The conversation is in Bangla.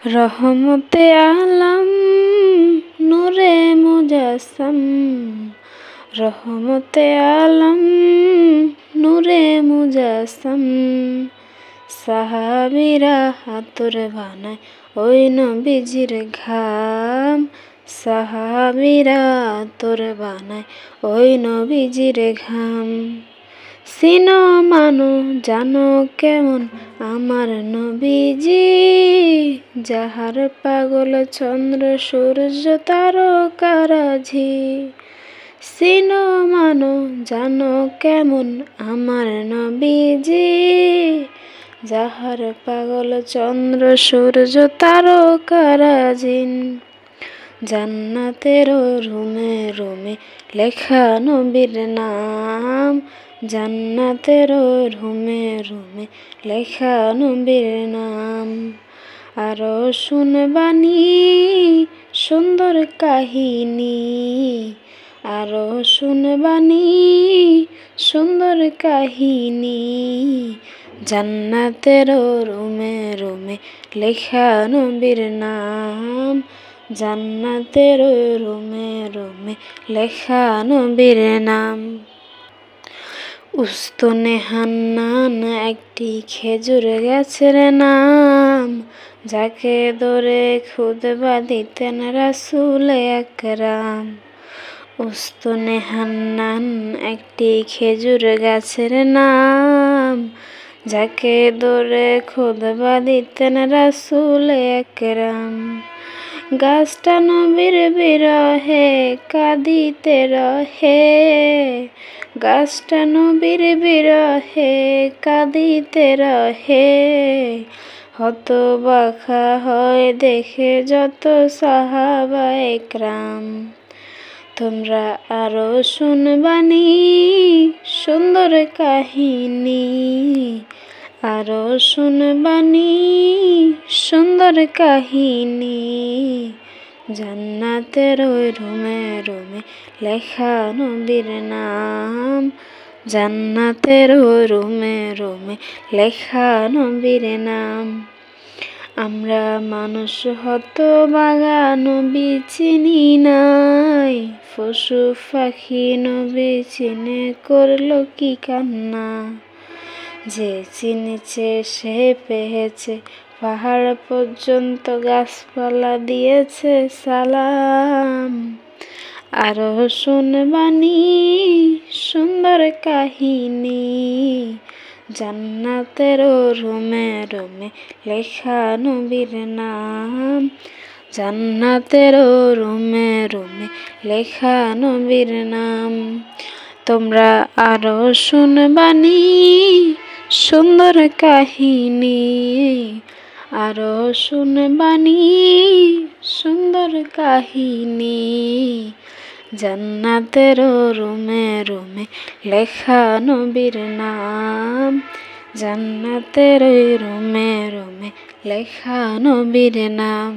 রহমতে আলম নূরে মুজাসসাম, রহমতে আলম নূরে মুজাসসাম। সাহাবীরা আতর বানায় ওই নবীজির ঘাম, সাহাবীরা আতর বানায় ওই নবীজির ঘাম। চিনো মানো জানো কেমন আমার নবীজি, যাহার পাগল চন্দ্র সূর্য তারকারাজি। চিনো মানো জানো কেমন আমার নবীজি, যাহার পাগল চন্দ্র সূর্য তারকারাজি। জান্নাতের রুমে রুমে লেখা নবীর নাম, জান্নাতের রুমে রুমে লেখা নবীর নাম। আরো শুনবানি সুন্দর কাহিনী, আরো শুনবানি সুন্দর কাহিনী। জান্নাতের রুমে রুমে লেখা নবীর নাম, জান্নাতের রুমে রুমে লেখা নবীর নাম। উস্তনে হান্নান একটি খেজুর গাছের নাম, যাকে ধরে খুতবা দিতেন রাসূল আকরাম। উস্তনে হান্নান একটি খেজুর গাছের নাম, যাকে ধরে খুতবা দিতেন রাসূল আকরাম। গাছটা নবীর বিরহে কাঁদিতে রহে, গাছটা নবীর বিরহে কাঁদিতে রহে। হতবাক হয় দেখে যত সাহাবা একরাম। তোমরা আরো শুনবানি সুন্দর কাহিনী, আরো শুনবানি সুন্দর কাহিনী। জান্নাতের রুমে রুমে লেখা নবীর নাম, জান্নাতের রুমে রুমে লেখা নবীর নাম। আমরা মানুষ হতভাগা নবী চিনি নাই, পশু পাখি নবী চিনে করলো কি কান্না। যে চিনেছে সে পেয়েছে, পাহাড় পর্যন্ত গাছপালা দিয়েছে সালাম। আরো শুনবানি সুন্দর কাহিনী, জান্নাতের রুমে রুমে লেখা নবীর নাম, জান্নাতের রুমে রুমে লেখা নবীর নাম। তোমরা আরো শুনবানি সুন্দর কাহিনী, আরো শুনবানি সুন্দর কাহিনী। জান্নাতের রুমে রুমে লেখা নবীর নাম, জান্নাতের রুমে রুমে লেখা নবীর নাম।